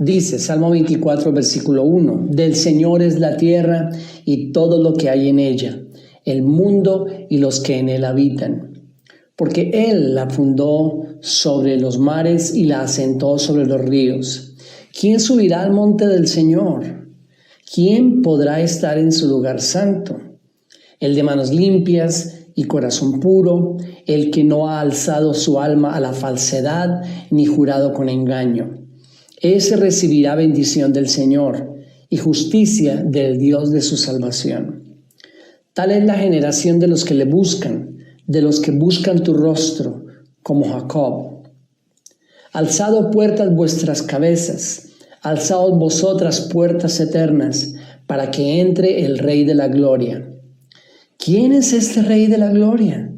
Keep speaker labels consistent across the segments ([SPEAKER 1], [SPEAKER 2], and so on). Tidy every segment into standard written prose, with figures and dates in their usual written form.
[SPEAKER 1] Dice, Salmo 24, versículo 1, del Señor es la tierra y todo lo que hay en ella, el mundo y los que en él habitan. Porque Él la fundó sobre los mares y la asentó sobre los ríos. ¿Quién subirá al monte del Señor? ¿Quién podrá estar en su lugar santo? El de manos limpias y corazón puro, el que no ha alzado su alma a la falsedad ni jurado con engaño. Ese recibirá bendición del Señor y justicia del Dios de su salvación. Tal es la generación de los que le buscan, de los que buscan tu rostro, como Jacob. Alzad puertas vuestras cabezas, alzaos vosotras puertas eternas, para que entre el Rey de la Gloria. ¿Quién es este Rey de la Gloria?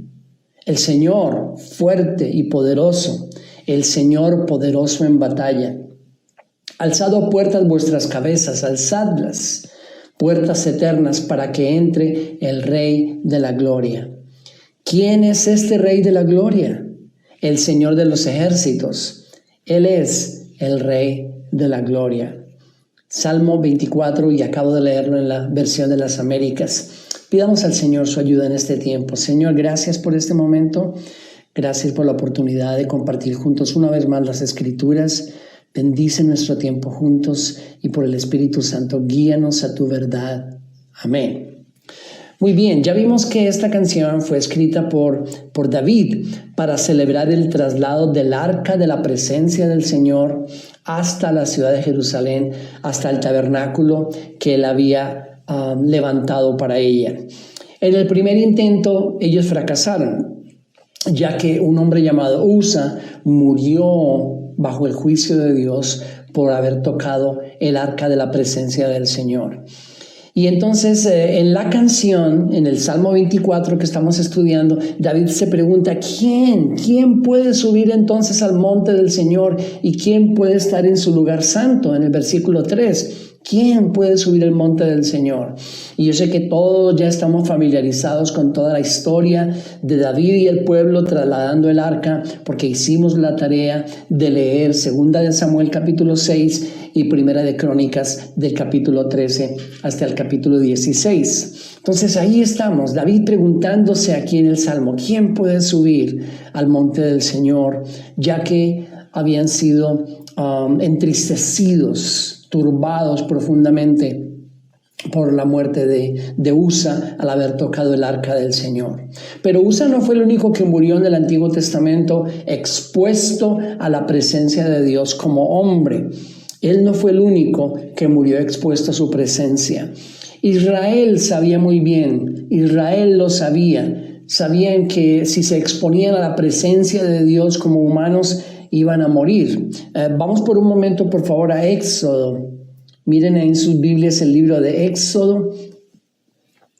[SPEAKER 1] El Señor, fuerte y poderoso, el Señor poderoso en batalla. Alzad puertas vuestras cabezas, alzadlas, puertas eternas, para que entre el Rey de la Gloria. ¿Quién es este Rey de la Gloria? El Señor de los ejércitos. Él es el Rey de la Gloria. Salmo 24, y acabo de leerlo en la versión de las Américas. Pidamos al Señor su ayuda en este tiempo. Señor, gracias por este momento. Gracias por la oportunidad de compartir juntos una vez más las Escrituras. Bendice nuestro tiempo juntos y por el Espíritu Santo, guíanos a tu verdad. Amén. Muy bien, ya vimos que esta canción fue escrita por David para celebrar el traslado del arca de la presencia del Señor hasta la ciudad de Jerusalén, hasta el tabernáculo que él había levantado para ella. En el primer intento ellos fracasaron, ya que un hombre llamado Usa murió bajo el juicio de Dios por haber tocado el arca de la presencia del Señor. Y entonces en la canción, en el Salmo 24 que estamos estudiando, David se pregunta, ¿quién puede subir entonces al monte del Señor? ¿Y quién puede estar en su lugar santo? En el versículo 3, ¿quién puede subir al monte del Señor? Y yo sé que todos ya estamos familiarizados con toda la historia de David y el pueblo trasladando el arca, porque hicimos la tarea de leer 2 de Samuel capítulo 6 y 1 de Crónicas del capítulo 13 hasta el capítulo 16. Entonces ahí estamos, David preguntándose aquí en el Salmo, ¿quién puede subir al monte del Señor? Ya que habían sido entristecidos, turbados profundamente por la muerte de Usa al haber tocado el arca del Señor. Pero Usa no fue el único que murió en el Antiguo Testamento expuesto a la presencia de Dios como hombre. Él no fue el único que murió expuesto a su presencia. Israel sabía muy bien, Israel lo sabía. Sabían que si se exponían a la presencia de Dios como humanos, iban a morir. Vamos por un momento, por favor, a Éxodo. Miren en sus Biblias el libro de Éxodo,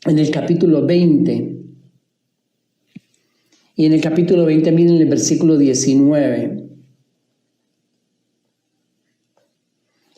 [SPEAKER 1] en el capítulo 20. Y en el capítulo 20, miren el versículo 19.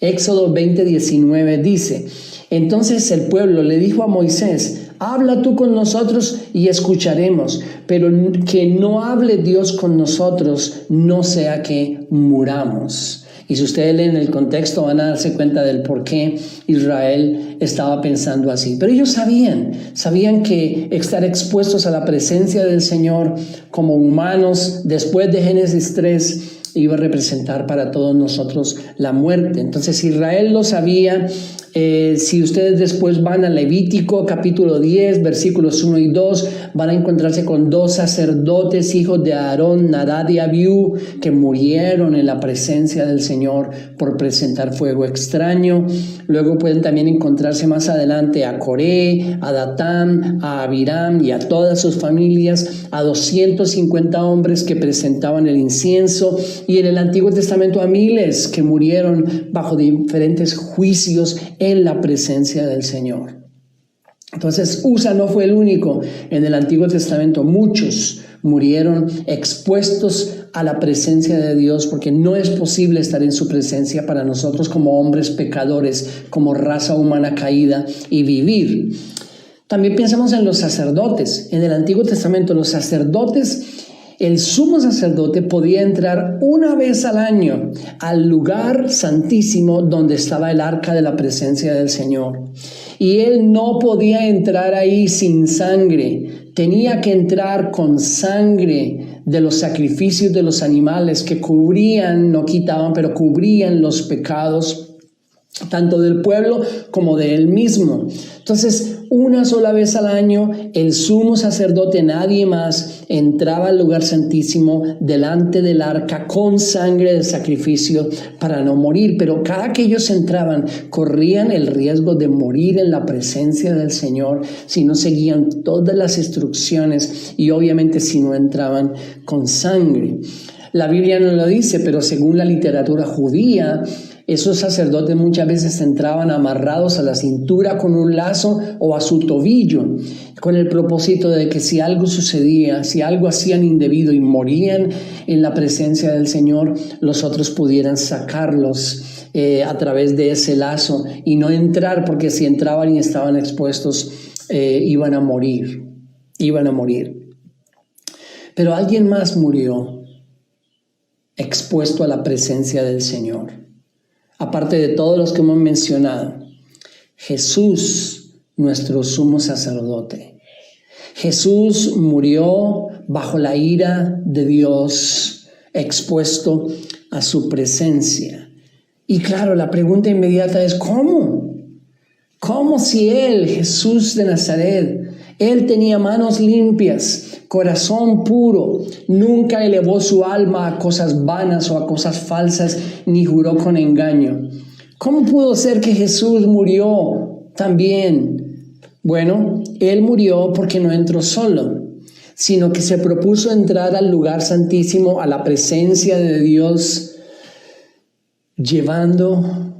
[SPEAKER 1] Éxodo 20, 19 dice, entonces el pueblo le dijo a Moisés, habla tú con nosotros y escucharemos, pero que no hable Dios con nosotros, no sea que muramos. Y si ustedes leen el contexto van a darse cuenta del por qué Israel estaba pensando así. Pero ellos sabían que estar expuestos a la presencia del Señor como humanos después de Génesis 3 iba a representar para todos nosotros la muerte. Entonces Israel lo sabía. Si ustedes después van a Levítico capítulo 10 versículos 1 y 2 van a encontrarse con 2 sacerdotes hijos de Aarón, Nadab y Abiú, que murieron en la presencia del Señor por presentar fuego extraño. Luego pueden también encontrarse más adelante a Coré, a Datán, a Abiram y a todas sus familias, a 250 hombres que presentaban el incienso, y en el Antiguo Testamento a miles que murieron bajo diferentes juicios en la presencia del Señor. Entonces Usa no fue el único. En el Antiguo Testamento muchos murieron expuestos a la presencia de Dios, porque no es posible estar en su presencia para nosotros como hombres pecadores, como raza humana caída, y vivir. También pensamos en los sacerdotes. En el Antiguo Testamento los sacerdotes el sumo sacerdote podía entrar una vez al año al lugar santísimo donde estaba el arca de la presencia del Señor. Y él no podía entrar ahí sin sangre. Tenía que entrar con sangre de los sacrificios de los animales que cubrían, no quitaban, pero cubrían los pecados tanto del pueblo como de él mismo. Entonces, una sola vez al año, el sumo sacerdote, nadie más, entraba al lugar santísimo delante del arca con sangre de sacrificio para no morir. Pero cada que ellos entraban, corrían el riesgo de morir en la presencia del Señor si no seguían todas las instrucciones y obviamente si no entraban con sangre. La Biblia no lo dice, pero según la literatura judía, esos sacerdotes muchas veces entraban amarrados a la cintura con un lazo o a su tobillo, con el propósito de que si algo sucedía, si algo hacían indebido y morían en la presencia del Señor, los otros pudieran sacarlos a través de ese lazo y no entrar, porque si entraban y estaban expuestos, iban a morir. Pero alguien más murió expuesto a la presencia del Señor. Aparte de todos los que hemos mencionado, Jesús, nuestro sumo sacerdote. Jesús murió bajo la ira de Dios, expuesto a su presencia. Y claro, la pregunta inmediata es, ¿cómo? ¿Cómo si Él, Jesús de Nazaret, Él tenía manos limpias, corazón puro, nunca elevó su alma a cosas vanas o a cosas falsas, ni juró con engaño? ¿Cómo pudo ser que Jesús murió también? Bueno, Él murió porque no entró solo, sino que se propuso entrar al lugar santísimo, a la presencia de Dios, llevando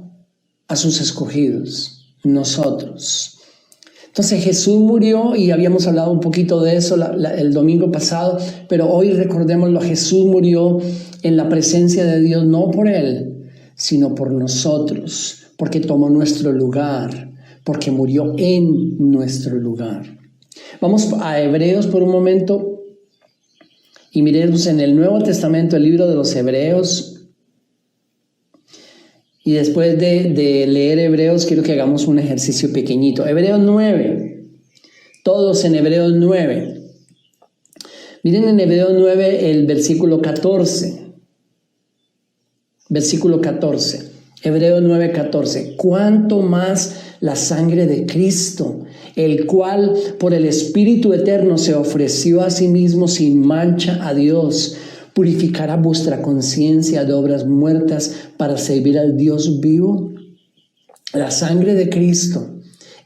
[SPEAKER 1] a sus escogidos, nosotros. Entonces Jesús murió y habíamos hablado un poquito de eso el domingo pasado, pero hoy recordémoslo, Jesús murió en la presencia de Dios, no por Él, sino por nosotros, porque tomó nuestro lugar, porque murió en nuestro lugar. Vamos a Hebreos por un momento y miremos en el Nuevo Testamento, el libro de los Hebreos. Y después de leer Hebreos, quiero que hagamos un ejercicio pequeñito. Hebreos 9. Todos en Hebreos 9. Miren en Hebreos 9 el versículo 14. Versículo 14. Hebreos 9, 14. ¿Cuánto más la sangre de Cristo, el cual por el Espíritu Eterno se ofreció a sí mismo sin mancha a Dios, purificará vuestra conciencia de obras muertas para servir al Dios vivo? La sangre de Cristo.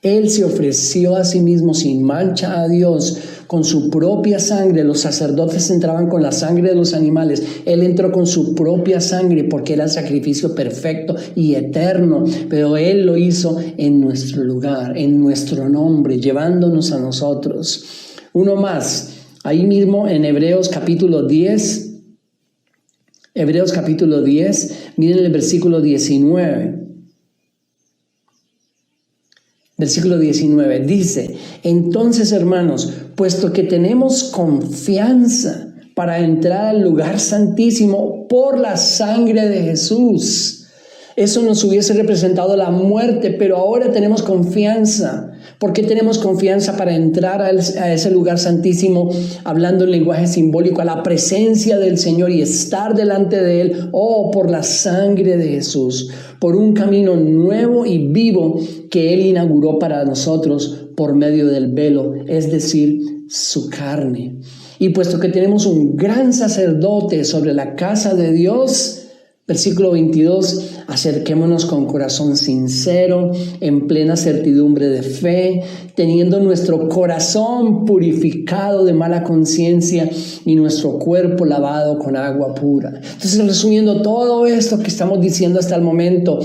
[SPEAKER 1] Él se ofreció a sí mismo sin mancha a Dios con su propia sangre. Los sacerdotes entraban con la sangre de los animales. Él entró con su propia sangre porque era el sacrificio perfecto y eterno. Pero Él lo hizo en nuestro lugar, en nuestro nombre, llevándonos a nosotros. Uno más, ahí mismo en Hebreos capítulo 10. Hebreos capítulo 10, miren el versículo 19. Versículo 19 dice: entonces, hermanos, puesto que tenemos confianza para entrar al lugar santísimo por la sangre de Jesús. Eso nos hubiese representado la muerte, pero ahora tenemos confianza. ¿Por qué tenemos confianza para entrar a ese lugar santísimo, hablando en lenguaje simbólico, a la presencia del Señor y estar delante de Él? Oh, por la sangre de Jesús, por un camino nuevo y vivo que Él inauguró para nosotros por medio del velo, es decir, su carne. Y puesto que tenemos un gran sacerdote sobre la casa de Dios, versículo 22, acerquémonos con corazón sincero, en plena certidumbre de fe, teniendo nuestro corazón purificado de mala conciencia y nuestro cuerpo lavado con agua pura. Entonces, resumiendo todo esto que estamos diciendo hasta el momento,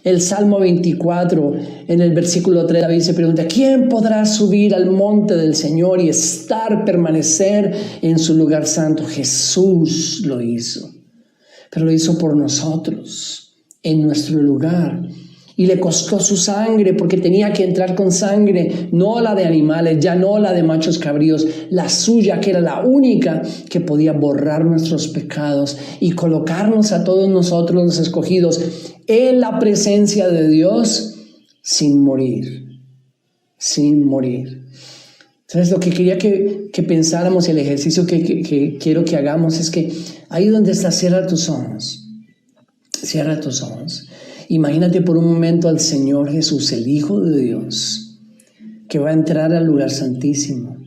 [SPEAKER 1] el Salmo 24, en el versículo 3, David se pregunta: ¿quién podrá subir al monte del Señor y permanecer en su lugar santo? Jesús lo hizo. Pero lo hizo por nosotros, en nuestro lugar. Y le costó su sangre porque tenía que entrar con sangre, no la de animales, ya no la de machos cabríos, la suya, que era la única que podía borrar nuestros pecados y colocarnos a todos nosotros los escogidos en la presencia de Dios sin morir, sin morir. Entonces lo que quería que pensáramos, el ejercicio que quiero que hagamos es que ahí donde estás, cierra tus ojos. Cierra tus ojos. Imagínate por un momento al Señor Jesús, el Hijo de Dios, que va a entrar al lugar santísimo.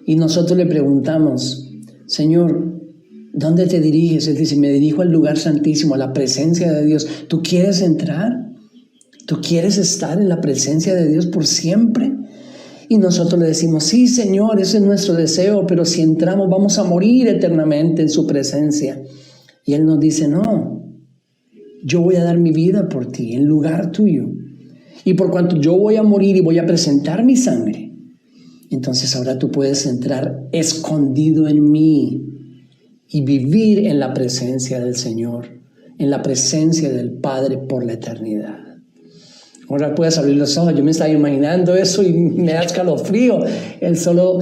[SPEAKER 1] Y nosotros le preguntamos, Señor, ¿dónde te diriges? Él dice, me dirijo al lugar santísimo, a la presencia de Dios. ¿Tú quieres entrar? ¿Tú quieres estar en la presencia de Dios por siempre? Y nosotros le decimos, sí, Señor, ese es nuestro deseo, pero si entramos vamos a morir eternamente en su presencia. Y Él nos dice, no, yo voy a dar mi vida por ti, en lugar tuyo. Y por cuanto yo voy a morir y voy a presentar mi sangre, entonces ahora tú puedes entrar escondido en mí y vivir en la presencia del Señor, en la presencia del Padre por la eternidad. Ahora puedes abrir los ojos. Yo me estaba imaginando eso y me da escalofrío el solo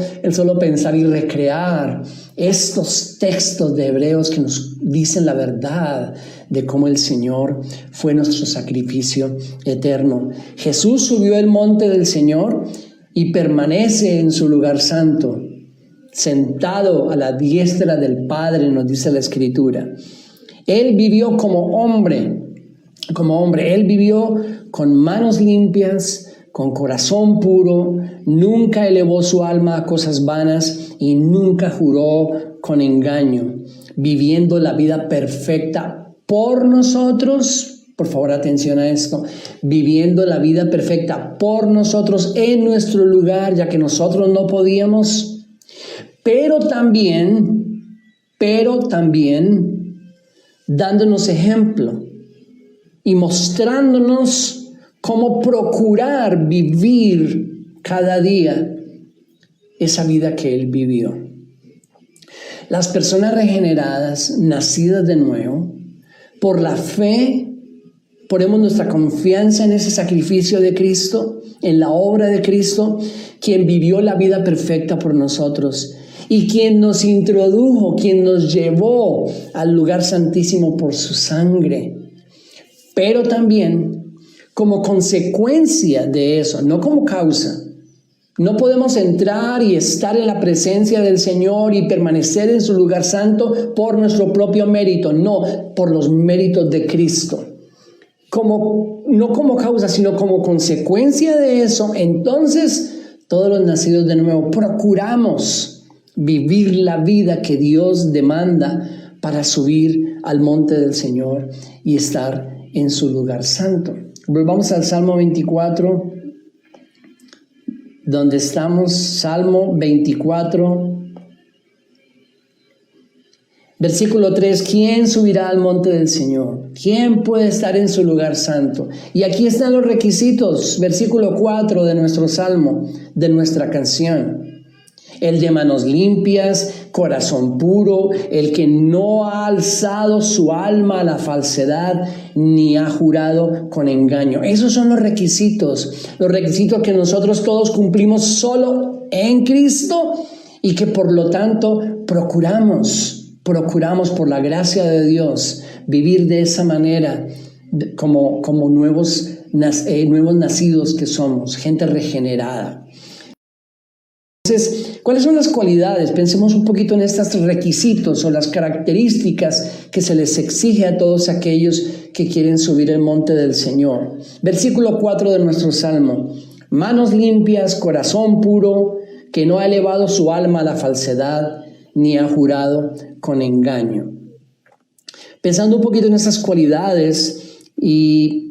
[SPEAKER 1] pensar y recrear estos textos de Hebreos que nos dicen la verdad de cómo el Señor fue nuestro sacrificio eterno. Jesús subió el monte del Señor y permanece en su lugar santo, sentado a la diestra del Padre, nos dice la Escritura. Él vivió como hombre. Él vivió con manos limpias, con corazón puro, nunca elevó su alma a cosas vanas y nunca juró con engaño, viviendo la vida perfecta por nosotros. Por favor, atención a esto, viviendo la vida perfecta por nosotros en nuestro lugar, ya que nosotros no podíamos, pero también dándonos ejemplo y mostrándonos cómo procurar vivir cada día esa vida que Él vivió. Las personas regeneradas, nacidas de nuevo, por la fe, ponemos nuestra confianza en ese sacrificio de Cristo, en la obra de Cristo, quien vivió la vida perfecta por nosotros y quien nos introdujo, quien nos llevó al lugar santísimo por su sangre. Pero también como consecuencia de eso, no como causa. No podemos entrar y estar en la presencia del Señor y permanecer en su lugar santo por nuestro propio mérito, no, por los méritos de Cristo. No como causa, sino como consecuencia de eso, entonces todos los nacidos de nuevo procuramos vivir la vida que Dios demanda para subir al monte del Señor y estar en su lugar santo. Volvamos al Salmo 24, donde estamos, Salmo 24, versículo 3, ¿quién subirá al monte del Señor? ¿Quién puede estar en su lugar santo? Y aquí están los requisitos, versículo 4 de nuestro Salmo, de nuestra canción. El de manos limpias, corazón puro, el que no ha alzado su alma a la falsedad, ni ha jurado con engaño. Esos son los requisitos que nosotros todos cumplimos solo en Cristo y que por lo tanto procuramos por la gracia de Dios vivir de esa manera como nuevos nacidos que somos, gente regenerada. Entonces, ¿cuáles son las cualidades? Pensemos un poquito en estos requisitos o las características que se les exige a todos aquellos que quieren subir el monte del Señor. Versículo 4 de nuestro Salmo. Manos limpias, corazón puro, que no ha elevado su alma a la falsedad, ni ha jurado con engaño. Pensando un poquito en esas cualidades, y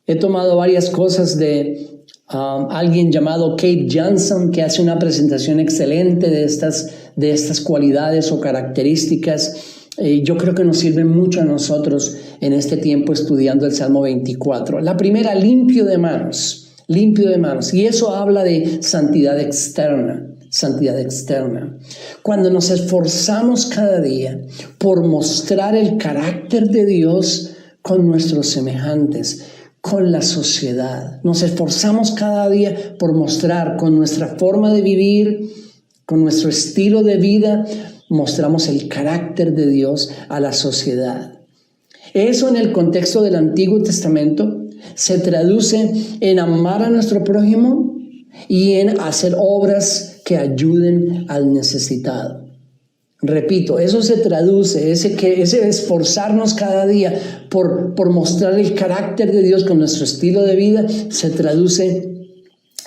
[SPEAKER 1] he tomado varias cosas de alguien llamado Kate Johnson, que hace una presentación excelente de estas cualidades o características. Yo creo que nos sirven mucho a nosotros en este tiempo estudiando el Salmo 24. La primera, limpio de manos, y eso habla de santidad externa. Cuando nos esforzamos cada día por mostrar el carácter de Dios con nuestros semejantes, con la sociedad. Nos esforzamos cada día por mostrar con nuestra forma de vivir, con nuestro estilo de vida, mostramos el carácter de Dios a la sociedad. Eso en el contexto del Antiguo Testamento se traduce en amar a nuestro prójimo y en hacer obras que ayuden al necesitado. Repito, eso se traduce, ese esforzarnos cada día por mostrar el carácter de Dios con nuestro estilo de vida, se traduce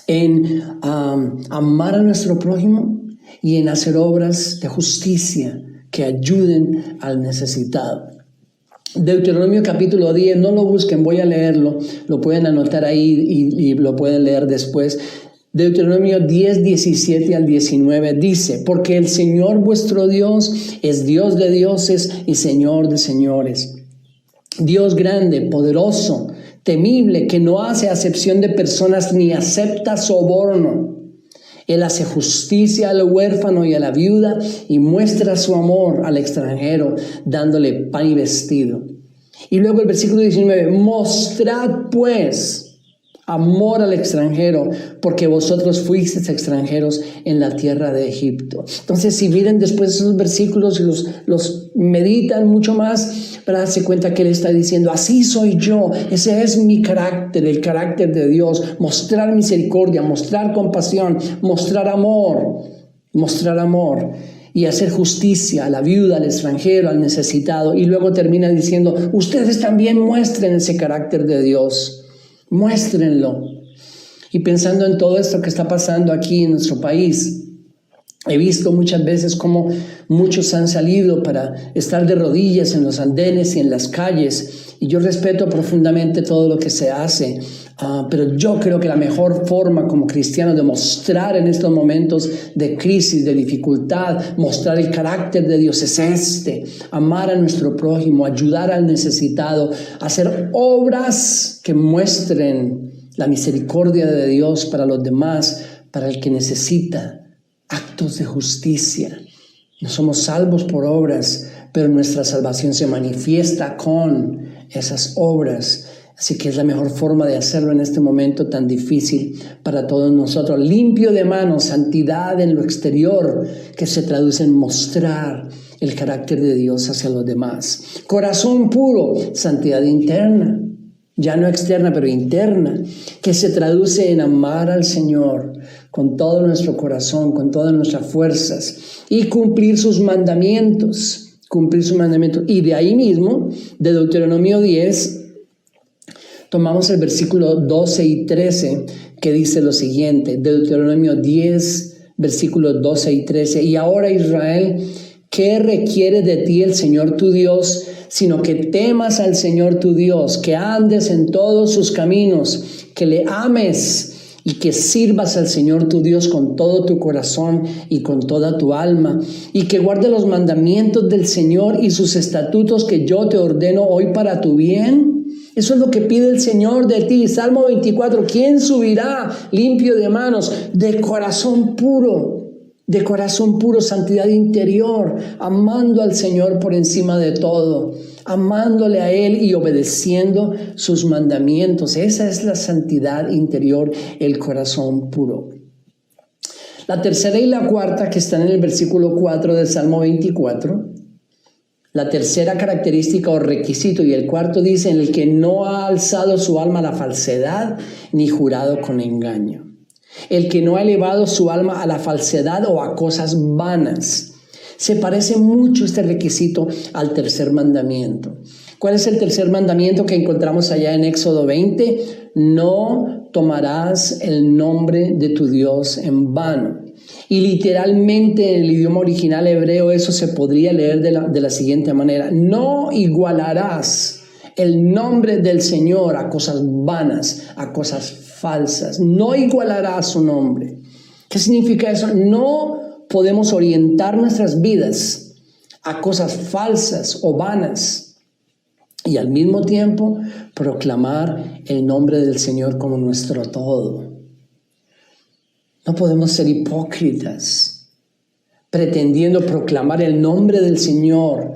[SPEAKER 1] en amar a nuestro prójimo y en hacer obras de justicia que ayuden al necesitado. Deuteronomio capítulo 10, no lo busquen, voy a leerlo, lo pueden anotar ahí y lo pueden leer después. Deuteronomio 10, 17 al 19 dice: porque el Señor vuestro Dios es Dios de dioses y Señor de señores. Dios grande, poderoso, temible, que no hace acepción de personas ni acepta soborno. Él hace justicia al huérfano y a la viuda y muestra su amor al extranjero, dándole pan y vestido. Y luego el versículo 19, mostrad pues amor al extranjero, porque vosotros fuisteis extranjeros en la tierra de Egipto. Entonces, si miren después esos versículos y los meditan mucho más, para darse cuenta que él está diciendo, así soy yo, ese es mi carácter, el carácter de Dios, mostrar misericordia, mostrar compasión, mostrar amor y hacer justicia a la viuda, al extranjero, al necesitado. Y luego termina diciendo, ustedes también muestren ese carácter de Dios. Muéstrenlo. Y pensando en todo esto que está pasando aquí en nuestro país, he visto muchas veces cómo muchos han salido para estar de rodillas en los andenes y en las calles. Y yo respeto profundamente todo lo que se hace, pero yo creo que la mejor forma como cristiano de mostrar en estos momentos de crisis, de dificultad, mostrar el carácter de Dios es amar a nuestro prójimo, ayudar al necesitado, hacer obras que muestren la misericordia de Dios para los demás, para el que necesita, actos de justicia. No somos salvos por obras, pero nuestra salvación se manifiesta con esas obras. Así que es la mejor forma de hacerlo en este momento tan difícil para todos nosotros. Limpio de manos, santidad en lo exterior, que se traduce en mostrar el carácter de Dios hacia los demás. Corazón puro, santidad interna, ya no externa, pero interna, que se traduce en amar al Señor con todo nuestro corazón, con todas nuestras fuerzas y cumplir sus mandamientos. Y de ahí mismo, de Deuteronomio 10, tomamos el versículo 12 y 13 que dice lo siguiente, Deuteronomio 10, versículos 12 y 13. Y ahora, Israel, ¿qué requiere de ti el Señor tu Dios? Sino que temas al Señor tu Dios, que andes en todos sus caminos, que le ames y que sirvas al Señor tu Dios con todo tu corazón y con toda tu alma, y que guardes los mandamientos del Señor y sus estatutos que yo te ordeno hoy para tu bien. Eso es lo que pide el Señor de ti. Salmo 24, ¿quién subirá limpio de manos, de corazón puro, santidad interior, amando al Señor por encima de todo, amándole a Él y obedeciendo sus mandamientos? Esa es la santidad interior, el corazón puro. La tercera y la cuarta, que están en el versículo 4 del Salmo 24, la tercera característica o requisito, y el cuarto dice, en el que no ha alzado su alma a la falsedad ni jurado con engaño. El que no ha elevado su alma a la falsedad o a cosas vanas. Se parece mucho este requisito al tercer mandamiento. ¿Cuál es el tercer mandamiento que encontramos allá en Éxodo 20? No tomarás el nombre de tu Dios en vano. Y literalmente en el idioma original hebreo eso se podría leer de la siguiente manera. No igualarás el nombre del Señor a cosas vanas, a cosas falsas. No igualarás su nombre. ¿Qué significa eso? No podemos orientar nuestras vidas a cosas falsas o vanas y al mismo tiempo proclamar el nombre del Señor como nuestro todo. No podemos ser hipócritas pretendiendo proclamar el nombre del Señor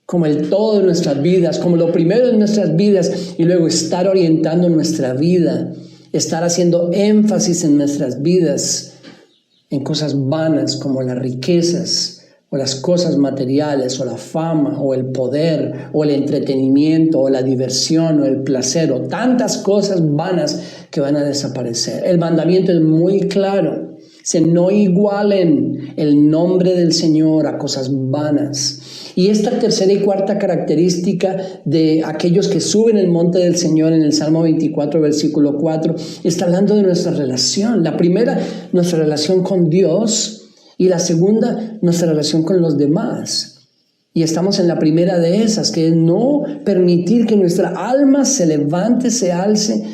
[SPEAKER 1] como el todo de nuestras vidas, como lo primero de nuestras vidas, y luego estar orientando nuestra vida, estar haciendo énfasis en nuestras vidas, en cosas vanas como las riquezas, o las cosas materiales, o la fama, o el poder, o el entretenimiento, o la diversión, o el placer, o tantas cosas vanas que van a desaparecer. El mandamiento es muy claro. No igualen el nombre del Señor a cosas vanas. Y esta tercera y cuarta característica de aquellos que suben el monte del Señor en el Salmo 24, versículo 4, está hablando de nuestra relación. La primera, nuestra relación con Dios, y la segunda, nuestra relación con los demás. Y estamos en la primera de esas, que es no permitir que nuestra alma se levante, se alce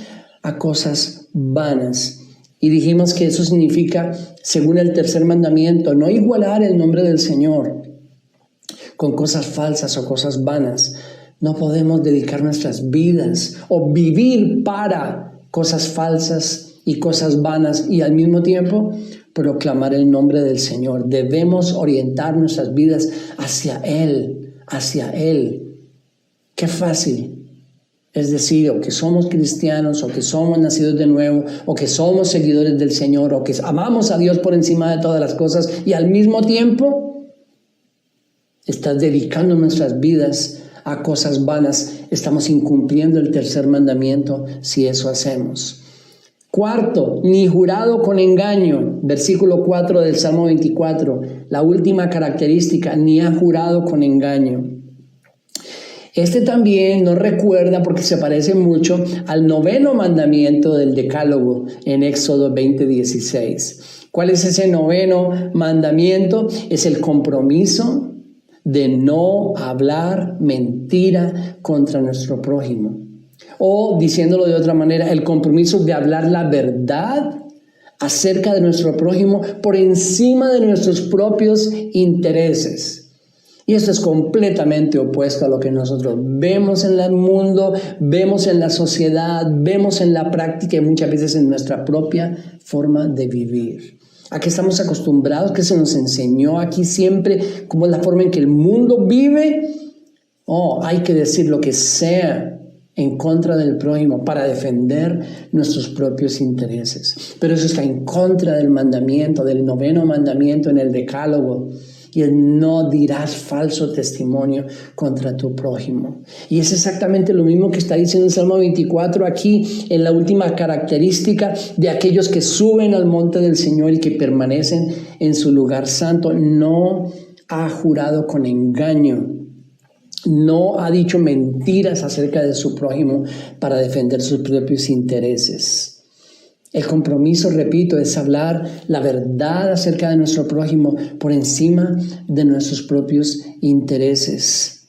[SPEAKER 1] a cosas vanas. Y dijimos que eso significa, según el tercer mandamiento, no igualar el nombre del Señor con cosas falsas o cosas vanas. No podemos dedicar nuestras vidas o vivir para cosas falsas y cosas vanas y al mismo tiempo proclamar el nombre del Señor. Debemos orientar nuestras vidas hacia Él, hacia Él. Qué fácil. Es decir, o que somos cristianos, o que somos nacidos de nuevo, o que somos seguidores del Señor, o que amamos a Dios por encima de todas las cosas, y al mismo tiempo estás dedicando nuestras vidas a cosas vanas. Estamos incumpliendo el tercer mandamiento si eso hacemos. Cuarto, ni jurado con engaño, versículo 4 del Salmo 24, la última característica, ni ha jurado con engaño. Este también nos recuerda porque se parece mucho al noveno mandamiento del Decálogo en Éxodo 20:16. ¿Cuál es ese noveno mandamiento? Es el compromiso de no hablar mentira contra nuestro prójimo. O, diciéndolo de otra manera, el compromiso de hablar la verdad acerca de nuestro prójimo por encima de nuestros propios intereses. Y esto es completamente opuesto a lo que nosotros vemos en el mundo, vemos en la sociedad, vemos en la práctica y muchas veces en nuestra propia forma de vivir. ¿A qué estamos acostumbrados? ¿Qué se nos enseñó aquí siempre? ¿Cómo es la forma en que el mundo vive? Hay que decir lo que sea en contra del prójimo para defender nuestros propios intereses. Pero eso está en contra del mandamiento, del noveno mandamiento en el Decálogo. Y el no dirás falso testimonio contra tu prójimo. Y es exactamente lo mismo que está diciendo el Salmo 24 aquí en la última característica de aquellos que suben al monte del Señor y que permanecen en su lugar santo. No ha jurado con engaño. No ha dicho mentiras acerca de su prójimo para defender sus propios intereses. El compromiso, repito, es hablar la verdad acerca de nuestro prójimo por encima de nuestros propios intereses.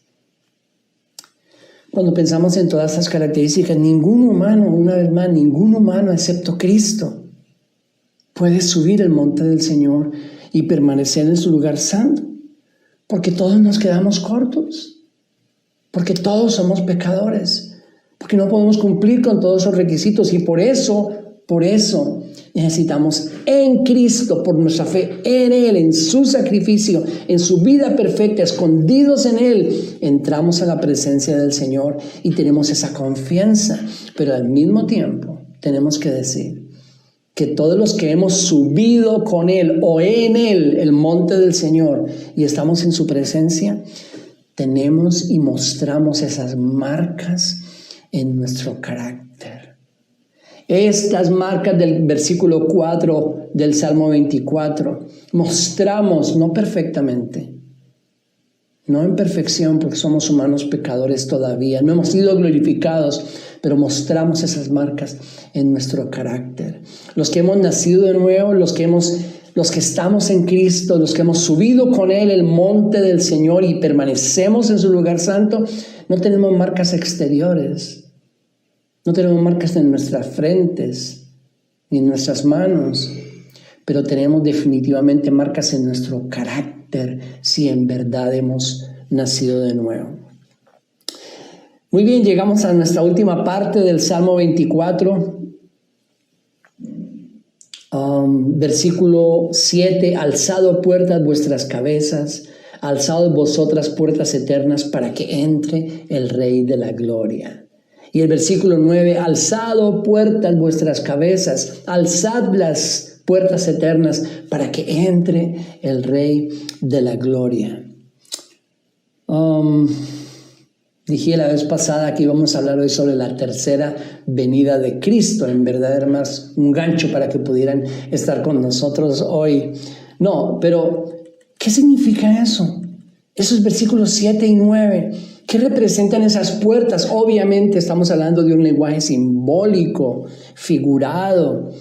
[SPEAKER 1] Cuando pensamos en todas estas características, ningún humano, una vez más, ningún humano excepto Cristo puede subir el monte del Señor y permanecer en su lugar santo, porque todos nos quedamos cortos, porque todos somos pecadores, porque no podemos cumplir con todos esos requisitos y por eso necesitamos en Cristo, por nuestra fe en Él, en su sacrificio, en su vida perfecta, escondidos en Él, entramos a la presencia del Señor y tenemos esa confianza. Pero al mismo tiempo tenemos que decir que todos los que hemos subido con Él o en Él el monte del Señor y estamos en su presencia, tenemos y mostramos esas marcas en nuestro carácter. Estas marcas del versículo 4 del Salmo 24 mostramos, no perfectamente, no en perfección porque somos humanos pecadores todavía, no hemos sido glorificados, pero mostramos esas marcas en nuestro carácter. Los que hemos nacido de nuevo, los que estamos en Cristo, los que hemos subido con Él el monte del Señor y permanecemos en su lugar santo, no tenemos marcas exteriores. No tenemos marcas en nuestras frentes ni en nuestras manos, pero tenemos definitivamente marcas en nuestro carácter si en verdad hemos nacido de nuevo. Muy bien, llegamos a nuestra última parte del Salmo 24, versículo 7, alzado puertas vuestras cabezas, Alzaos vosotras puertas eternas para que entre el Rey de la Gloria. Y el versículo 9, alzad, oh puertas, vuestras cabezas, alzad las puertas eternas para que entre el Rey de la Gloria. Dije la vez pasada que íbamos a hablar hoy sobre la tercera venida de Cristo. En verdad era más un gancho para que pudieran estar con nosotros hoy. No, pero ¿qué significa eso? Esos versículos 7 y 9. ¿Qué representan esas puertas? Obviamente estamos hablando de un lenguaje simbólico, figurado.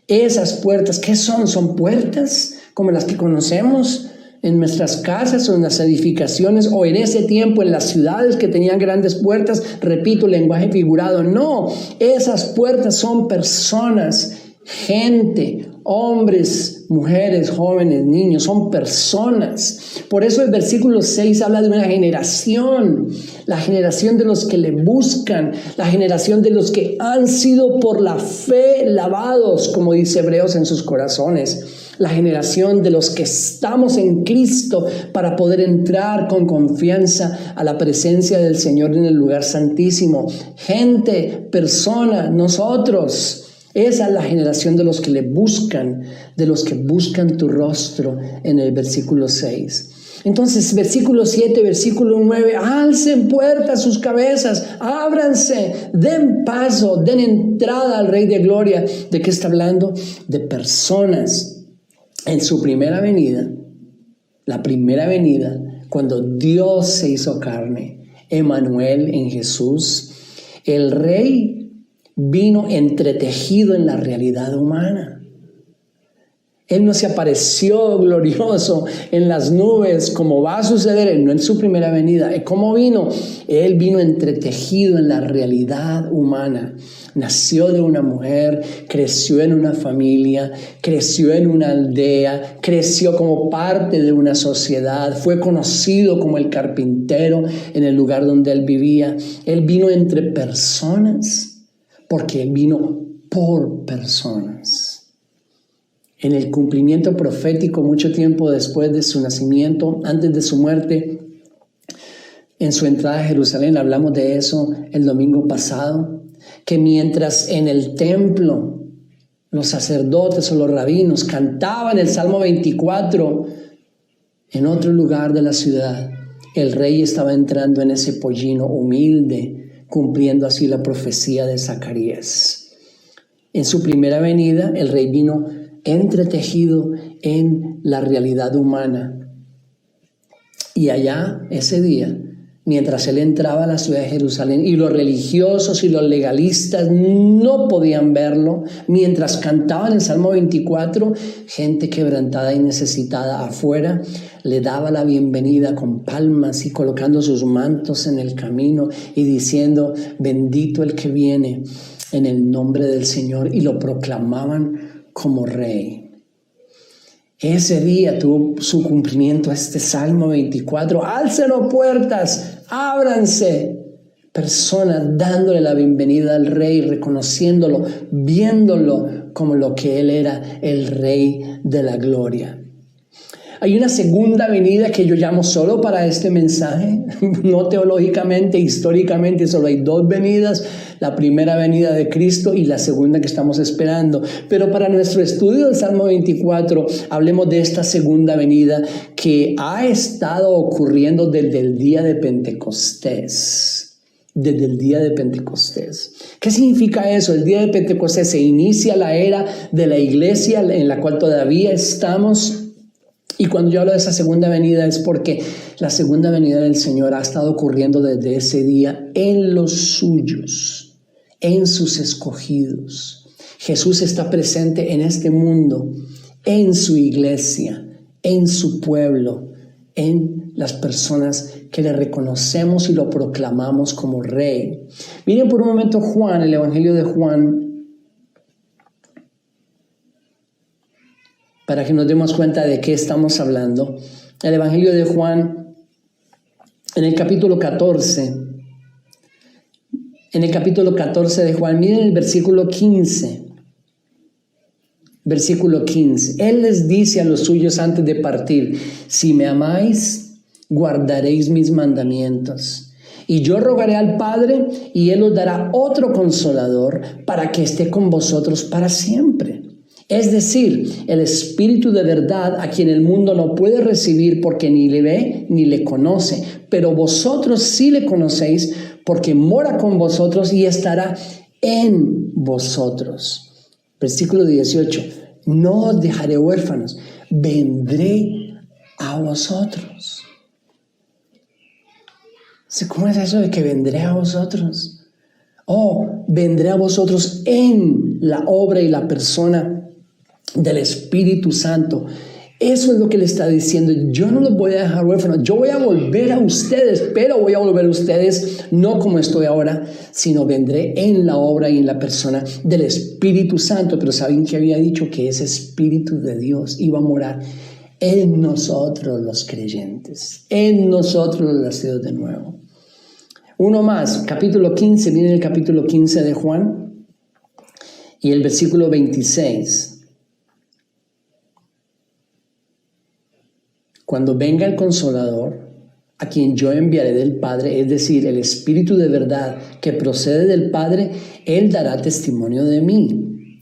[SPEAKER 1] Esas puertas, ¿qué son? ¿Son puertas como las que conocemos en nuestras casas o en las edificaciones o en ese tiempo en las ciudades que tenían grandes puertas? Repito, lenguaje figurado. No, esas puertas son personas, gente, hombres, mujeres, jóvenes, niños, son personas. Por eso el versículo 6 habla de una generación, la generación de los que le buscan, la generación de los que han sido por la fe lavados, como dice Hebreos, en sus corazones. La generación de los que estamos en Cristo para poder entrar con confianza a la presencia del Señor en el lugar santísimo. Gente, persona, nosotros. Esa es la generación de los que le buscan, de los que buscan tu rostro en el versículo 6. Entonces, versículo 7, versículo 9, alcen puertas sus cabezas, ábranse, den paso, den entrada al Rey de Gloria. ¿De qué está hablando? De personas. En su primera venida, la primera venida, cuando Dios se hizo carne, Emmanuel en Jesús, el Rey vino entretejido en la realidad humana. Él no se apareció glorioso en las nubes como va a suceder, no en su primera venida. ¿Cómo vino? Él vino entretejido en la realidad humana. Nació de una mujer, creció en una familia, creció en una aldea, creció como parte de una sociedad, fue conocido como el carpintero en el lugar donde él vivía. Él vino entre personas porque él vino por personas. En el cumplimiento profético, mucho tiempo después de su nacimiento, antes de su muerte, en su entrada a Jerusalén, hablamos de eso el domingo pasado, que mientras en el templo los sacerdotes o los rabinos cantaban el Salmo 24, en otro lugar de la ciudad, el rey estaba entrando en ese pollino humilde, cumpliendo así la profecía de Zacarías. En su primera venida, el rey vino entretejido en la realidad humana. Y allá, ese día, mientras él entraba a la ciudad de Jerusalén y los religiosos y los legalistas no podían verlo, mientras cantaban el Salmo 24, gente quebrantada y necesitada afuera le daba la bienvenida con palmas y colocando sus mantos en el camino y diciendo, bendito el que viene en el nombre del Señor, y lo proclamaban como rey. Ese día tuvo su cumplimiento este Salmo 24. Alcen puertas, ábranse. Personas dándole la bienvenida al rey, reconociéndolo, viéndolo como lo que él era, el Rey de la Gloria. Hay una segunda venida que yo llamo solo para este mensaje, no teológicamente, históricamente, solo hay dos venidas, la primera venida de Cristo y la segunda que estamos esperando. Pero para nuestro estudio del Salmo 24, hablemos de esta segunda venida que ha estado ocurriendo desde el día de Pentecostés. Desde el día de Pentecostés. ¿Qué significa eso? El día de Pentecostés se inicia la era de la iglesia en la cual todavía estamos. Y cuando yo hablo de esa segunda venida es porque la segunda venida del Señor ha estado ocurriendo desde ese día en los suyos, en sus escogidos. Jesús está presente en este mundo, en su iglesia, en su pueblo, en las personas que le reconocemos y lo proclamamos como Rey. Miren por un momento Juan, el Evangelio de Juan, para que nos demos cuenta de qué estamos hablando. El Evangelio de Juan, en el capítulo 14. En el capítulo 14 de Juan, miren el versículo 15. Versículo 15. Él les dice a los suyos antes de partir, si me amáis, guardaréis mis mandamientos. Y yo rogaré al Padre, y Él os dará otro consolador para que esté con vosotros para siempre. Es decir, el Espíritu de verdad, a quien el mundo no puede recibir porque ni le ve ni le conoce. Pero vosotros sí le conocéis porque mora con vosotros y estará en vosotros. Versículo 18. No os dejaré huérfanos, vendré a vosotros. ¿Cómo es eso de que vendré a vosotros? Vendré a vosotros en la obra y la persona del Espíritu Santo. Eso es lo que le está diciendo. Yo no los voy a dejar huérfanos. Yo voy a volver a ustedes, pero voy a volver a ustedes no como estoy ahora, sino vendré en la obra y en la persona del Espíritu Santo. Pero ¿saben qué había dicho? Que ese Espíritu de Dios iba a morar en nosotros los creyentes, en nosotros los nacidos de nuevo. Uno más, capítulo 15, viene el capítulo 15 de Juan y el versículo 26. Cuando venga el Consolador, a quien yo enviaré del Padre, es decir, el Espíritu de verdad que procede del Padre, Él dará testimonio de mí.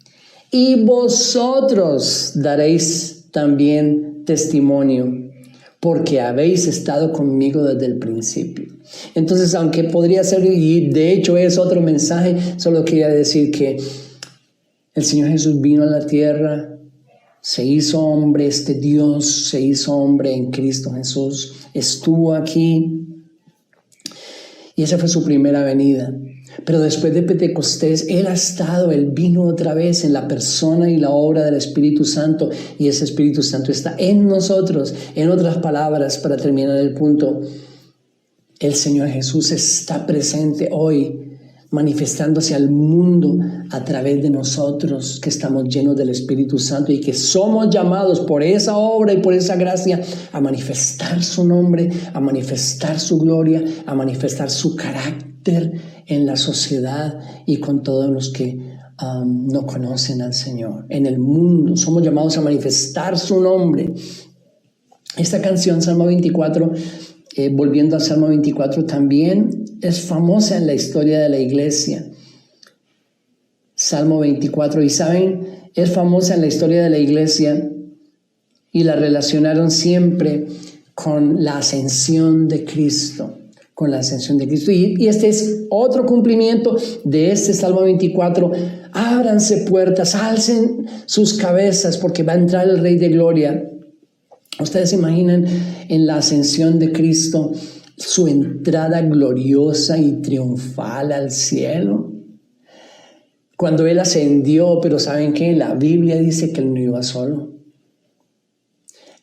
[SPEAKER 1] Y vosotros daréis también testimonio, porque habéis estado conmigo desde el principio. Entonces, aunque podría ser, y de hecho es otro mensaje, solo quería decir que el Señor Jesús vino a la tierra, se hizo hombre, Dios se hizo hombre en Cristo Jesús, estuvo aquí, y esa fue su primera venida. Pero después de Pentecostés, Él vino otra vez en la persona y la obra del Espíritu Santo, y ese Espíritu Santo está en nosotros. En otras palabras, para terminar el punto, el Señor Jesús está presente hoy, manifestándose al mundo a través de nosotros, que estamos llenos del Espíritu Santo y que somos llamados por esa obra y por esa gracia a manifestar su nombre, a manifestar su gloria, a manifestar su carácter en la sociedad y con todos los que no conocen al Señor. En el mundo somos llamados a manifestar su nombre. Esta canción, Salmo 24, volviendo al Salmo 24, también es famosa en la historia de la iglesia. Salmo 24, y saben, es famosa en la historia de la iglesia y la relacionaron siempre con la ascensión de Cristo. Con la ascensión de Cristo. Y este es otro cumplimiento de este Salmo 24. Ábranse puertas, alcen sus cabezas, porque va a entrar el Rey de Gloria. Ustedes se imaginan en la ascensión de Cristo su entrada gloriosa y triunfal al cielo. Cuando Él ascendió, pero ¿saben qué? La Biblia dice que Él no iba solo.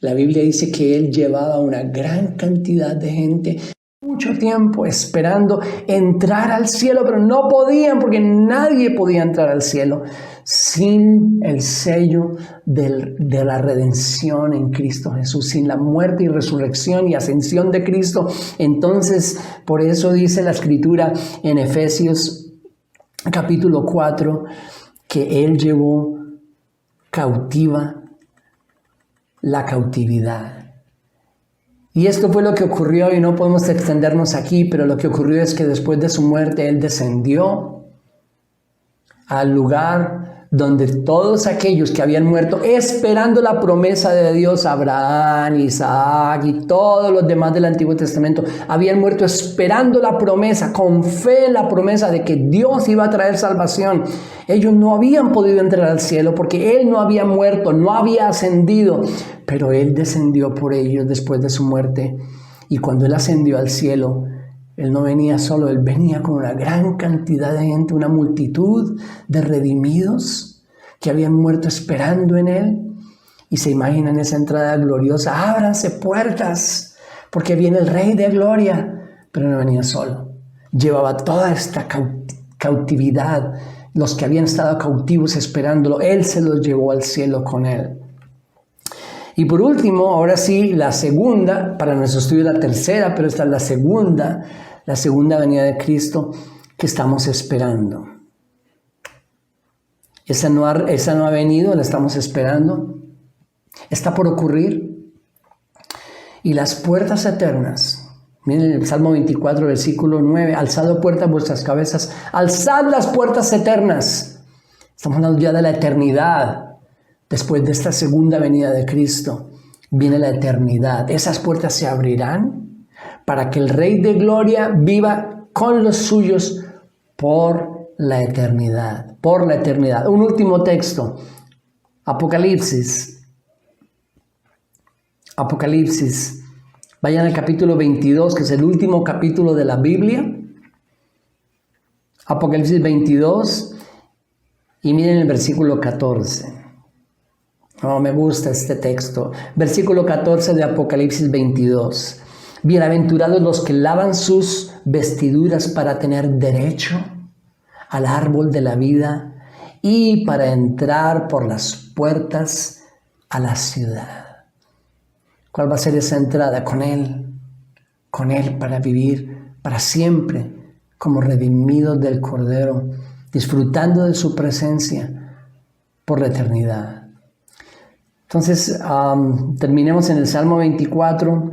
[SPEAKER 1] La Biblia dice que Él llevaba una gran cantidad de gente, mucho tiempo esperando entrar al cielo, pero no podían, porque nadie podía entrar al cielo sin el sello de la redención en Cristo Jesús, sin la muerte y resurrección y ascensión de Cristo. Entonces, por eso dice la Escritura en Efesios capítulo 4, que Él llevó cautiva la cautividad. Y esto fue lo que ocurrió, y no podemos extendernos aquí, pero lo que ocurrió es que después de su muerte, Él descendió al lugar donde todos aquellos que habían muerto esperando la promesa de Dios, Abraham, Isaac y todos los demás del Antiguo Testamento, habían muerto esperando la promesa, con fe en la promesa de que Dios iba a traer salvación. Ellos no habían podido entrar al cielo porque Él no había muerto, no había ascendido, pero Él descendió por ellos después de su muerte. Y cuando Él ascendió al cielo, Él no venía solo, Él venía con una gran cantidad de gente, una multitud de redimidos que habían muerto esperando en Él. Y se imaginan esa entrada gloriosa. Ábranse puertas, porque viene el Rey de Gloria. Pero no venía solo. Llevaba toda esta cautividad. Los que habían estado cautivos esperándolo, Él se los llevó al cielo con Él. Y por último, ahora sí, la segunda, para nuestro estudio la tercera, pero esta es la segunda venida de Cristo que estamos esperando. Esa no ha venido, la estamos esperando. Está por ocurrir. y las puertas eternas. Miren el Salmo 24, versículo 9. Alzad puertas vuestras cabezas, alzad las puertas eternas. Estamos hablando ya de la eternidad. Después de esta segunda venida de Cristo, viene la eternidad. Esas puertas se abrirán para que el Rey de Gloria viva con los suyos por la eternidad. Por la eternidad. Un último texto. Apocalipsis. Vayan al capítulo 22, que es el último capítulo de la Biblia. Apocalipsis 22. Y miren el versículo 14. Oh, me gusta este texto. Versículo 14 de Apocalipsis 22. Bienaventurados los que lavan sus vestiduras para tener derecho al árbol de la vida y para entrar por las puertas a la ciudad. ¿Cuál va a ser esa entrada? Con Él para vivir para siempre como redimidos del Cordero, disfrutando de su presencia por la eternidad. Entonces, terminemos en el Salmo 24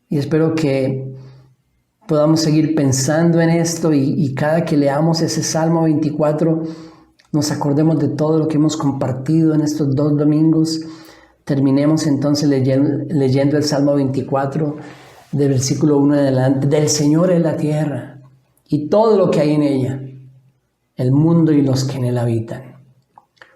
[SPEAKER 1] y espero que podamos seguir pensando en esto y cada que leamos ese Salmo 24 nos acordemos de todo lo que hemos compartido en estos 2 domingos. Terminemos entonces leyendo el Salmo 24 del versículo 1 en adelante. Del Señor es la tierra y todo lo que hay en ella, el mundo y los que en él habitan.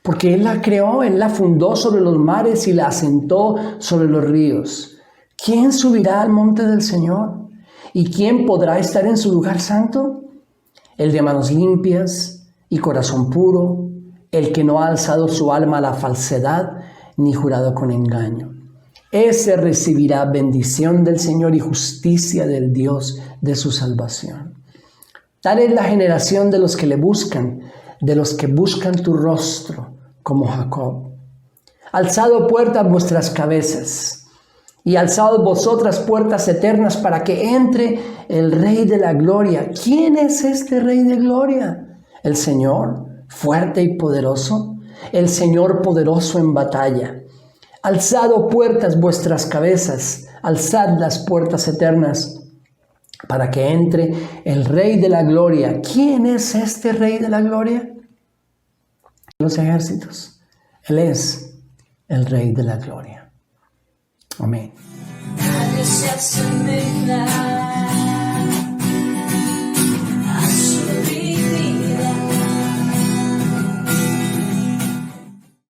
[SPEAKER 1] Porque Él la creó, Él la fundó sobre los mares y la asentó sobre los ríos. ¿Quién subirá al monte del Señor? ¿Y quién podrá estar en su lugar santo? El de manos limpias y corazón puro, el que no ha alzado su alma a la falsedad ni jurado con engaño. Ese recibirá bendición del Señor y justicia del Dios de su salvación. Tal es la generación de los que le buscan, de los que buscan tu rostro, como Jacob. Alzad puertas vuestras cabezas, y alzad vosotras puertas eternas para que entre el Rey de la Gloria. ¿Quién es este Rey de Gloria? El Señor, fuerte y poderoso, el Señor poderoso en batalla. Alzad puertas vuestras cabezas, alzad las puertas eternas para que entre el Rey de la Gloria. ¿Quién es este Rey de la Gloria? Los ejércitos. Él es el Rey de la Gloria. Amén.